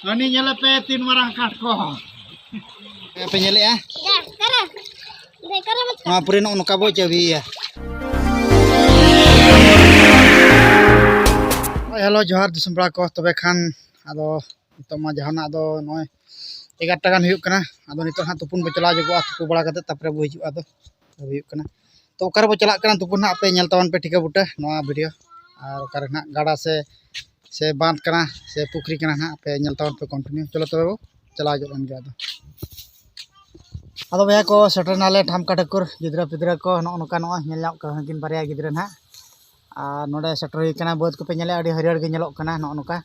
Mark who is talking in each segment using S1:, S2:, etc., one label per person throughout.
S1: Ini nyala pe tin marang katko. Pe nyala ya?
S2: Ya, kara. Dek kara mat.
S1: Ma puri no kabo chabi ya. Hello johar disembra ko tobe khan ado to ma jahana ado noy 11 ta gan huyuk kana ado nito ha tupun bo chala jogo tupu bala kate tapre bo hiju ado huyuk kana to okar bo chala kana tupun ha pe nyal tawan pe thika buta noa video ar okar na gada se बांध kana se Pukhri kana na pe nyal tawan pe continue chalo tobe bo chala jo an ga ado bhaiya ko setter nale tham katakur gidra pidra ko no noka no nyal nyam ka kin barya gidra na আর নোডে সেটর হই কানা বদ কো pay ñale আডি হরিয়ার গে ñalok কানা no নকা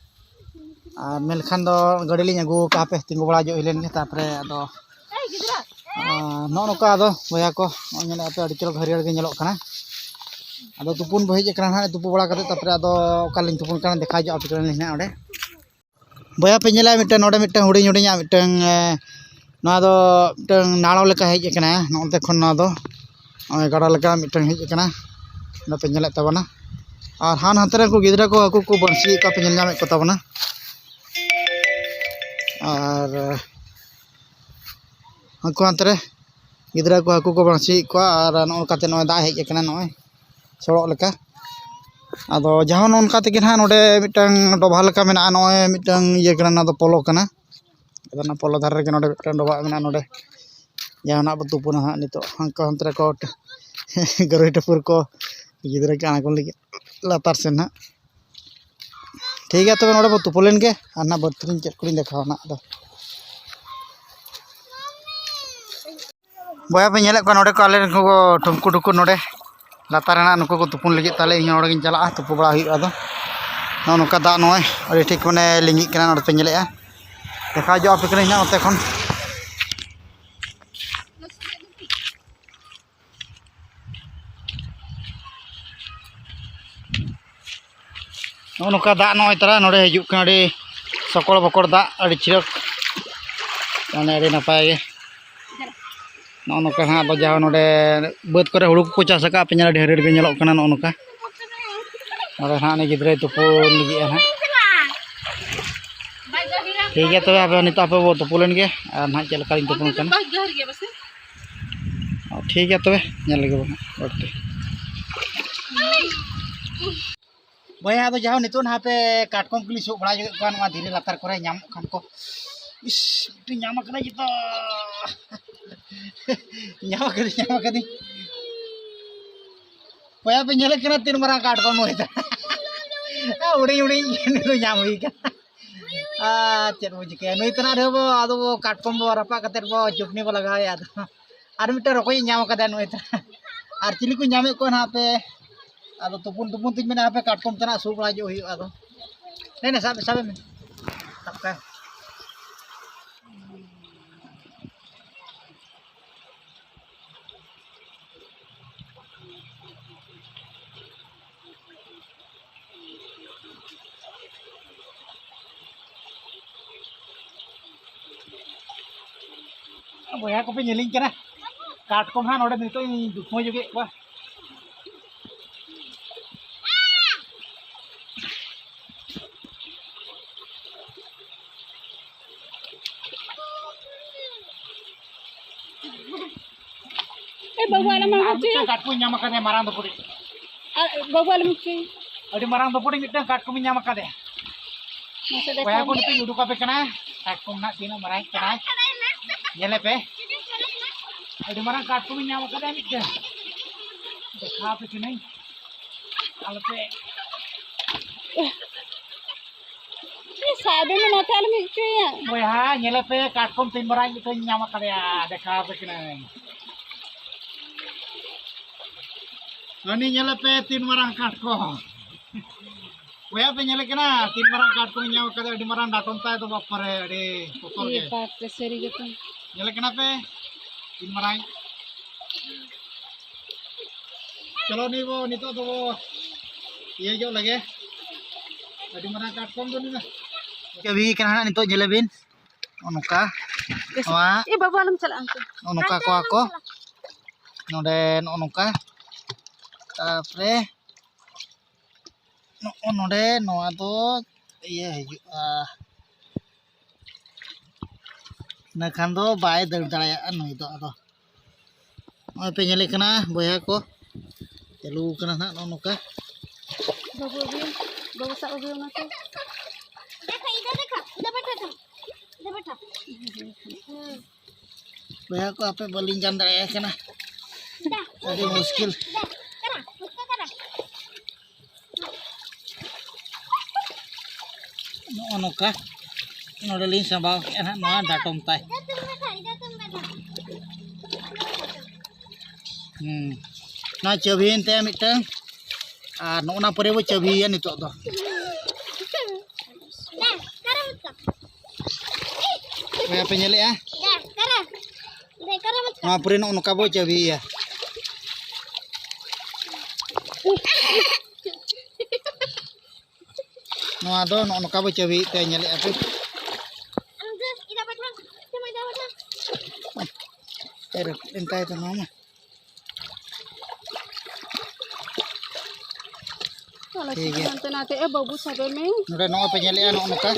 S1: আর মেলখান দো গাড়ি লিñ আগু কা পে তিঙ্গু বড়া jo hilen ge tapre ado नो नका ado boya ko ñale ape aডি cholo hariar ge ñalok kana ado tupun bo hej kana ha tupu bড়া kate tapre ado oka liñ tupun kana dekha jo ape kana na ode boya pe ñela mitang node mitang hudi hudi nya mitang no ado mitang nalo leka hej kana no onte khon no ado gada leka mitang hej kana na pe ñale tabana और हान हाथरे को गिदरा को Haku को बंसी का पे नामे को ताबना और हाकू हाथरे गिदरा को हाकू को बंसी को और नो काते नो दा हेज कना नो सड़क लेका आदो जहां उनका तक ना नोडे मिटन डोभा लेका मेना नो मिटन ये कना ना दो पोलो कना आदो ना पोलो धार रे नोडे मिटन डोभा मेना नोडे जहां बतु पुना हा नितो हांको हाथरे को गरोई टपुर को गिदरा के आना को लगे लातार से ना ठीक है तब नोडे तुपुलेन के आना बर्तरिन चेक कुलिन देखाव ना दो बया पे ñele को नोडे को आले को ठुमकु ठुकु नोडे लातार ना नुको को तुपुन लगे ताले इन नोडे गिन चला तुपु बड़ा हुई आदो नो नुका दा नोय अरे ठीक मने लिंगी कना नोडे पे ñele देखा जो आप कने ना ओते खन नोका दा नोय तरा नोडे हिजुक कना अडी सकड़ बकड़ दा अडी छिरक माने अडी नपाय गे नो नोका हा दो जाव नोडे बद करे हुड़ू को चास का पे ñala ढेर गे ñelok कना नो नोका नोडे हा ने गिदरे तुपु लगी हा ठीक है तबे आप नितो आप बो तुपुलेन गे और ना चल कालिन तुपुन कना ठीक है तबे ñel लगे बटे भैया तो जाओ नितो ना पे काटकम कुली सो बड़ा जगह कान मा धीरे लातार करे नाम खान को इस टी नाम कना जितो नाम कदी भैया पे ñele कना तीन मारा काटकम होइता उड़ी उड़ी नु नाम हुई का चेर बुझ के नई तना रे बो आदो बो काटकम बो रपा कते बो चुपनी बो लगाय आदो आर मिटे रकोय नाम कदा नई ता आर चिली को नामे को ना पे आदो तुपुन तुपुन तिन मेना पे काटकम तना सु बड़ा जो हुई आदो नहीं ना सब में सबका भैया को पे ñeling कना काटकम हा नोडे नितो दुखमो जोगे बा
S2: Bawa alam muci.
S1: काटको ñama कदे मारां दो पुड़ी
S2: Bawa alam muci.
S1: अडी मारां दो पुड़ी मिटन काटको ñama कदे
S2: Masa dah.
S1: भैया को नितो उडू का पे कना काटको ना तीन मारां कना ñele पे अडी मारां काटको ñama कदे मिटन देखा पे नहीं आले पे
S2: Ini sabe me nota alam muci ya.
S1: भैया ñele पे काटको तीन मारां मिटन ñama कदे देखा पे नहीं अनि ñele पे तीन मारां काटको भैया पे ñele कना तीन मारां काटको ñama कदे अडी मारां डाटन ता तो बाप रे अडी पोतल
S2: Iya
S1: के
S2: pak seri gitu.
S1: ñele कना पे तीन मारां चलो नहीं वो नितो तो वो ये जो लगे अडी मारां काटको दो नि कभी कना नितो ñele bin onoka wa
S2: Bawa alam cala angke.
S1: onoka ko ako node onoka tapre no node no ado iya hiju Nakhan do bai dar daraya nui do ado. Oi pe nyele kana boya ko. Chalu kana na no noka.
S2: Babu bi. Babu sa ubi na to. Dekha idhar dekha. Idhar बैठा था. Idhar बैठा.
S1: Boya ko ape baling jam daraya kana. Adi muskil.
S2: करा. उसका करा.
S1: No noka. Node lin sabaw kana no datom tai.
S2: इधर तुम बैठा.
S1: Na chabiin te mitang. No na pare bo chabiyan ito do.
S2: dah करा उसका.
S1: Boya pe nyele ah.
S2: dah करा. दे करा मत.
S1: Ma pare no noka bo chabiya. No ado no noka bo chabi te nyele ape.
S2: अंदर इधर बैठा. तुम इधर बैठा.
S1: Ero entai to no ma.
S2: Kalau
S1: ठीक है।
S2: nanti nanti babu sabe में.
S1: Node no pe nyele no noka.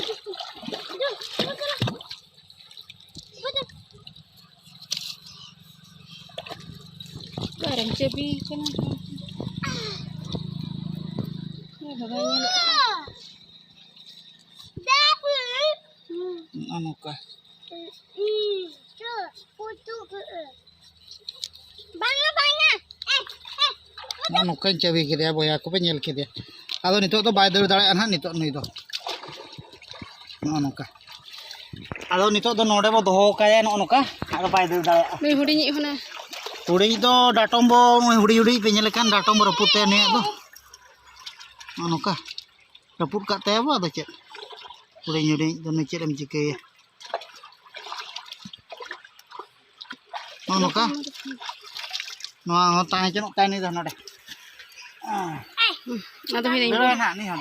S2: Garam cebi kan. Ya baganya.
S1: No noka. No noka chabi ke dia boya ko pe nyel ke dia. Ado nito to bai dar daraya na nito nui do. No noka. Ado nito do node bo doho kaya no noka. Ado bai dar daraya.
S2: Nih hudi hona.
S1: Hudi do datom bo hudi hudi pe nyele kan datom bo raput te ne do. No noka. Raput ka te ba do chet. Hudi do ne chet em chike ya. No noka. No ta chen ta ni do node.
S2: Ada hini.
S1: Dera na ni ha.